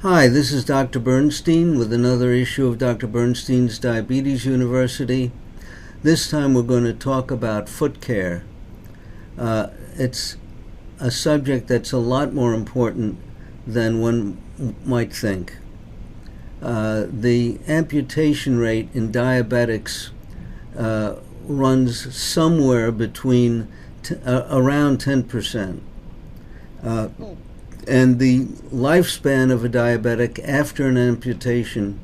Hi, this is Dr. Bernstein with another issue of Dr. Bernstein's Diabetes University. This time we're going to talk about foot care. It's a subject that's a lot more important than one might think. The amputation rate in diabetics runs somewhere between around 10%. And the lifespan of a diabetic after an amputation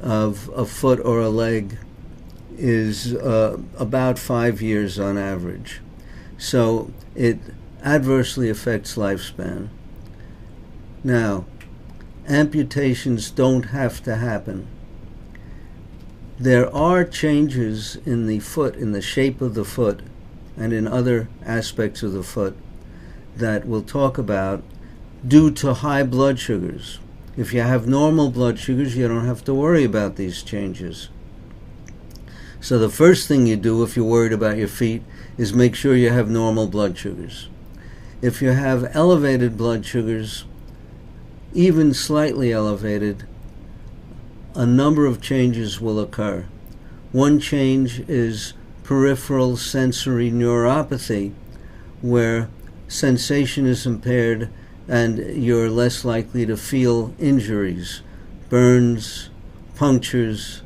of a foot or a leg is about 5 years on average. So it adversely affects lifespan. Now, amputations don't have to happen. There are changes in the foot, in the shape of the foot, and in other aspects of the foot that we'll talk about due to high blood sugars. If you have normal blood sugars, you don't have to worry about these changes. So the first thing you do if you're worried about your feet is make sure you have normal blood sugars. If you have elevated blood sugars, even slightly elevated, a number of changes will occur. One change is peripheral sensory neuropathy, where sensation is impaired and you're less likely to feel injuries, burns, punctures,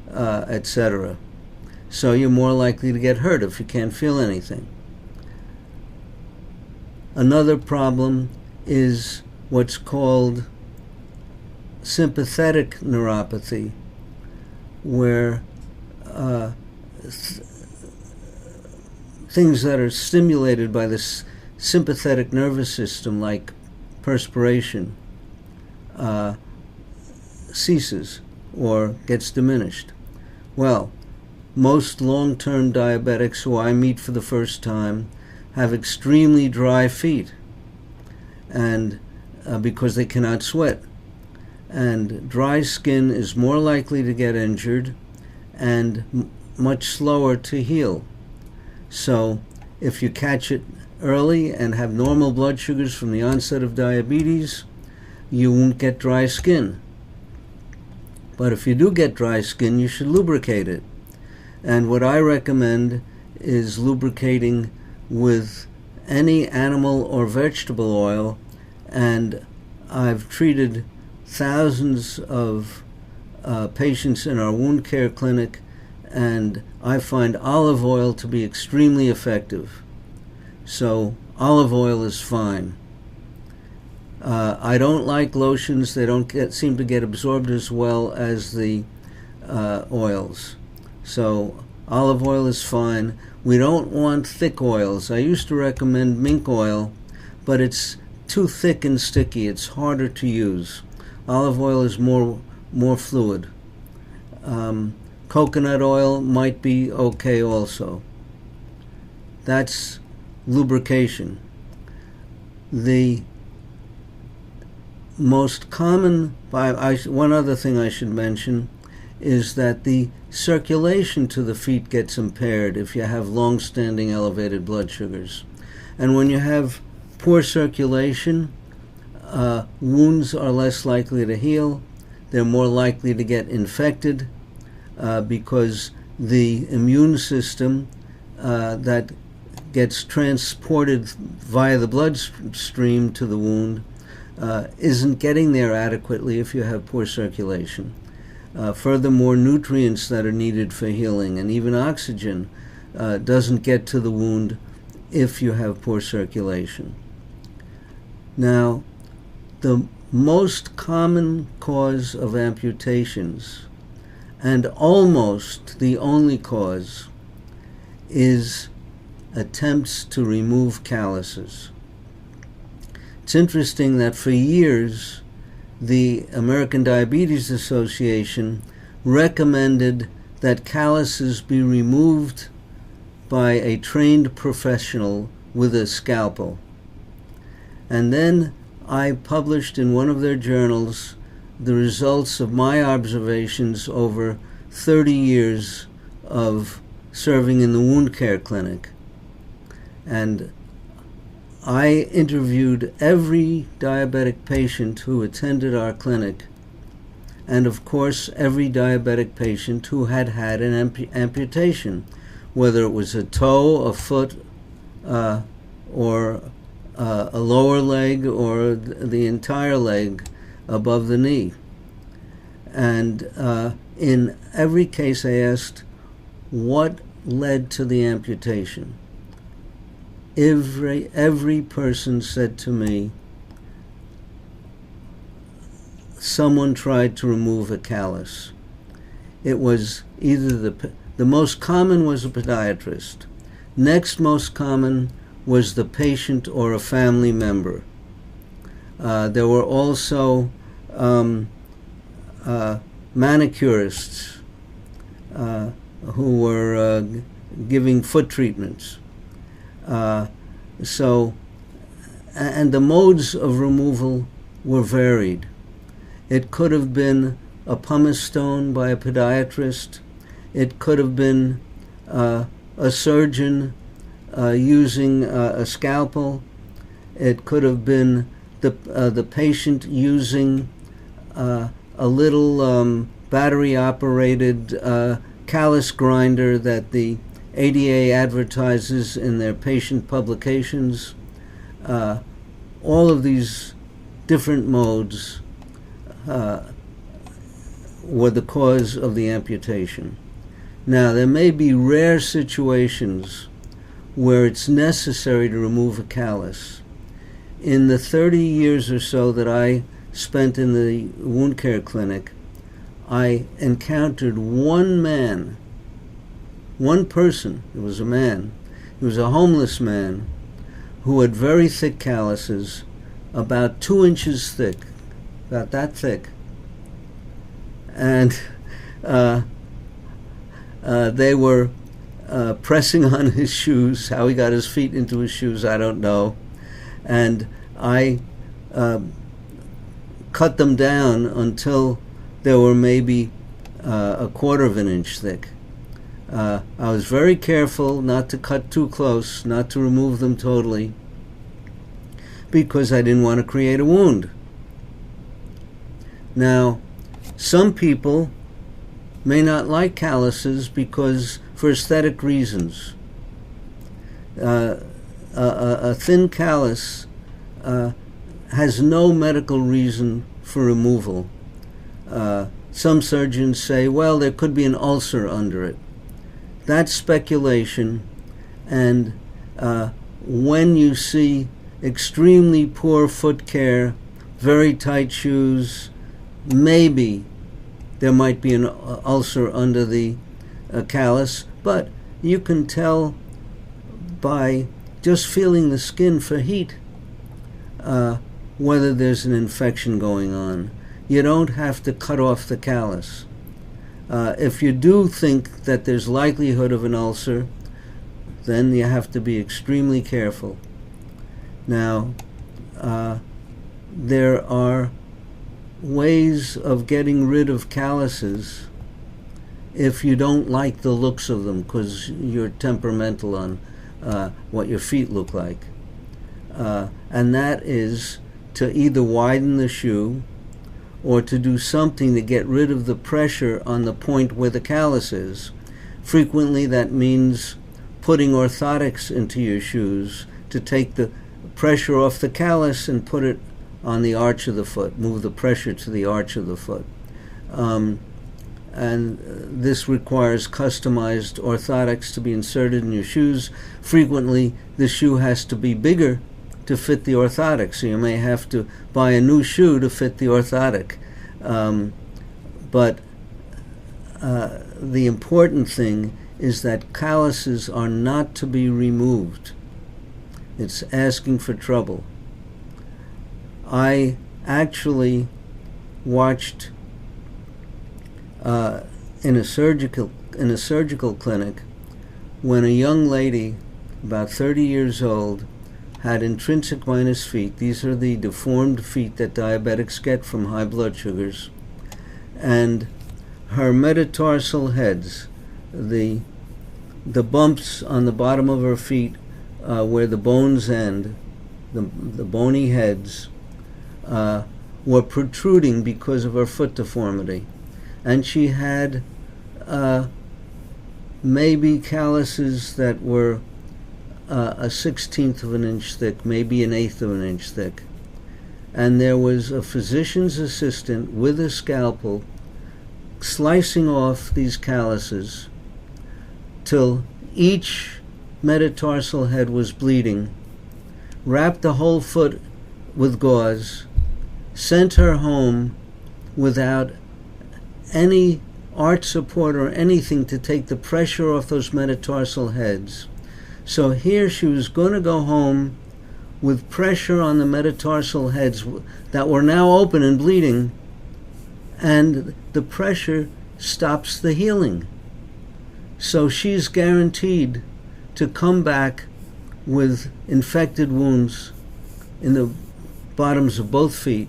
etc. So you're more likely to get hurt if you can't feel anything. Another problem is what's called sympathetic neuropathy, where things that are stimulated by the sympathetic nervous system, like perspiration, ceases or gets diminished. Well, most long-term diabetics who I meet for the first time have extremely dry feet, and because they cannot sweat. And dry skin is more likely to get injured and much slower to heal. So if you catch it early and have normal blood sugars from the onset of diabetes, you won't get dry skin. But if you do get dry skin, you should lubricate it. And what I recommend is lubricating with any animal or vegetable oil, and I've treated thousands of patients in our wound care clinic, and I find olive oil to be extremely effective. So olive oil is fine. I don't like lotions. They don't seem to get absorbed as well as the oils. So olive oil is fine. We don't want thick oils. I used to recommend mink oil, but it's too thick and sticky. It's harder to use. Olive oil is more fluid. Coconut oil might be okay also. That's lubrication. The most common, one other thing I should mention is that the circulation to the feet gets impaired if you have long-standing elevated blood sugars. And when you have poor circulation, wounds are less likely to heal. They're more likely to get infected because the immune system that gets transported via the bloodstream to the wound isn't getting there adequately if you have poor circulation. Furthermore, nutrients that are needed for healing and even oxygen doesn't get to the wound if you have poor circulation. Now, the most common cause of amputations, and almost the only cause, is attempts to remove calluses. It's interesting that for years the American Diabetes Association recommended that calluses be removed by a trained professional with a scalpel. And then I published in one of their journals the results of my observations over 30 years of serving in the wound care clinic. And I interviewed every diabetic patient who attended our clinic, and of course every diabetic patient who had had an amputation, whether it was a toe, a foot, or a lower leg, or the entire leg above the knee. And in every case I asked, what led to the amputation? Every person said to me, someone tried to remove a callus. It was either the most common was a podiatrist. Next most common was the patient or a family member. There were also manicurists who were giving foot treatments. And the modes of removal were varied. It could have been a pumice stone by a podiatrist. It could have been a surgeon using a scalpel. It could have been the patient using a little battery-operated callus grinder that the ADA advertises in their patient publications. All of these different modes were the cause of the amputation. Now, there may be rare situations where it's necessary to remove a callus. In the 30 years or so that I spent in the wound care clinic, I encountered one person, it was a man, he was a homeless man who had very thick calluses, about 2 inches thick, about that thick. And they were pressing on his shoes. How he got his feet into his shoes, I don't know. And I cut them down until they were maybe a quarter of an inch thick. I was very careful not to cut too close, not to remove them totally, because I didn't want to create a wound. Now, some people may not like calluses because for aesthetic reasons. A thin callus has no medical reason for removal. Some surgeons say, well, there could be an ulcer under it. That's speculation, and when you see extremely poor foot care, very tight shoes, maybe there might be an ulcer under the callus, but you can tell by just feeling the skin for heat whether there's an infection going on. You don't have to cut off the callus. If you do think that there's likelihood of an ulcer, then you have to be extremely careful. Now, there are ways of getting rid of calluses if you don't like the looks of them because you're temperamental on what your feet look like. And that is to either widen the shoe or to do something to get rid of the pressure on the point where the callus is. Frequently that means putting orthotics into your shoes to take the pressure off the callus and put it on the arch of the foot, move the pressure to the arch of the foot. And this requires customized orthotics to be inserted in your shoes. Frequently, the shoe has to be bigger to fit the orthotic, so you may have to buy a new shoe to fit the orthotic. But the important thing is that calluses are not to be removed. It's asking for trouble. I actually watched in a surgical clinic when a young lady, about 30 years old, had intrinsic minus feet. These are the deformed feet that diabetics get from high blood sugars. And her metatarsal heads, the bumps on the bottom of her feet where the bones end, the bony heads, were protruding because of her foot deformity. And she had maybe calluses that were a 1/16 of an inch thick, maybe an 1/8 of an inch thick. And there was a physician's assistant with a scalpel slicing off these calluses till each metatarsal head was bleeding, wrapped the whole foot with gauze, sent her home without any arch support or anything to take the pressure off those metatarsal heads. So here she was going to go home with pressure on the metatarsal heads that were now open and bleeding, and the pressure stops the healing. So she's guaranteed to come back with infected wounds in the bottoms of both feet,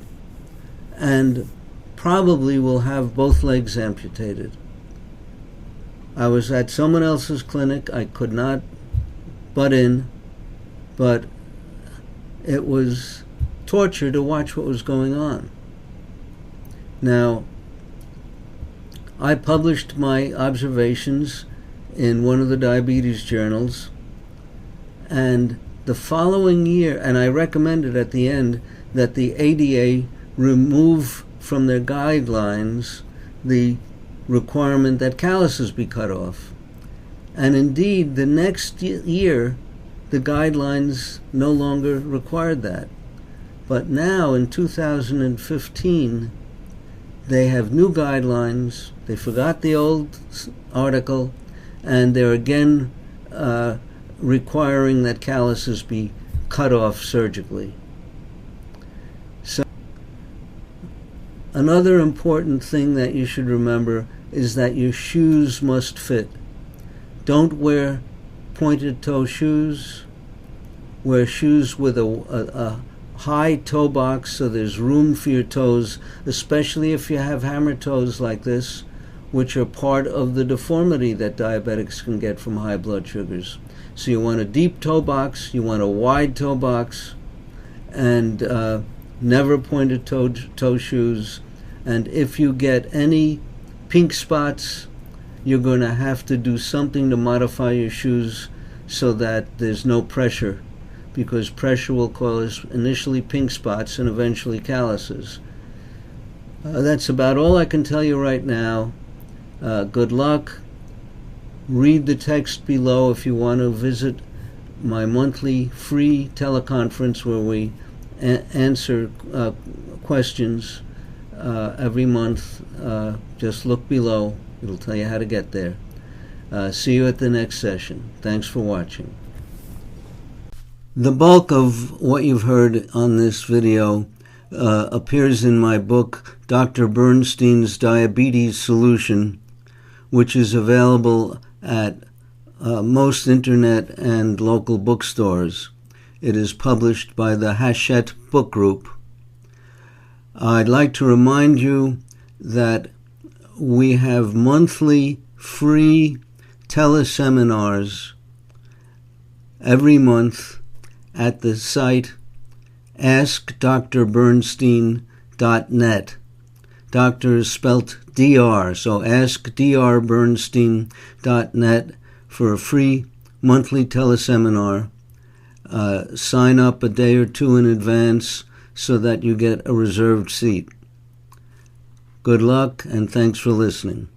and probably will have both legs amputated. I was at someone else's clinic. I could not butt in, but it was torture to watch what was going on. Now, I published my observations in one of the diabetes journals, and the following year, and I recommended at the end that the ADA remove from their guidelines the requirement that calluses be cut off. And indeed, the next year, the guidelines no longer required that. But now, in 2015, they have new guidelines. They forgot the old article, and they're again requiring that calluses be cut off surgically. So, another important thing that you should remember is that your shoes must fit. Don't wear pointed toe shoes. Wear shoes with a high toe box so there's room for your toes, especially if you have hammer toes like this, which are part of the deformity that diabetics can get from high blood sugars. So you want a deep toe box, you want a wide toe box, and never pointed toe shoes. And if you get any pink spots, you're going to have to do something to modify your shoes so that there's no pressure, because pressure will cause initially pink spots and eventually calluses. That's about all I can tell you right now. Good luck. Read the text below if you want to visit my monthly free teleconference where we answer questions every month. Just look below. It'll tell you how to get there. See you at the next session. Thanks for watching. The bulk of what you've heard on this video appears in my book, Dr. Bernstein's Diabetes Solution, which is available at most internet and local bookstores. It is published by the Hachette Book Group. I'd like to remind you that we have monthly free teleseminars every month at the site askdrbernstein.net. Doctor is spelt DR, so askdrbernstein.net for a free monthly teleseminar. Sign up a day or two in advance so that you get a reserved seat. Good luck, and thanks for listening.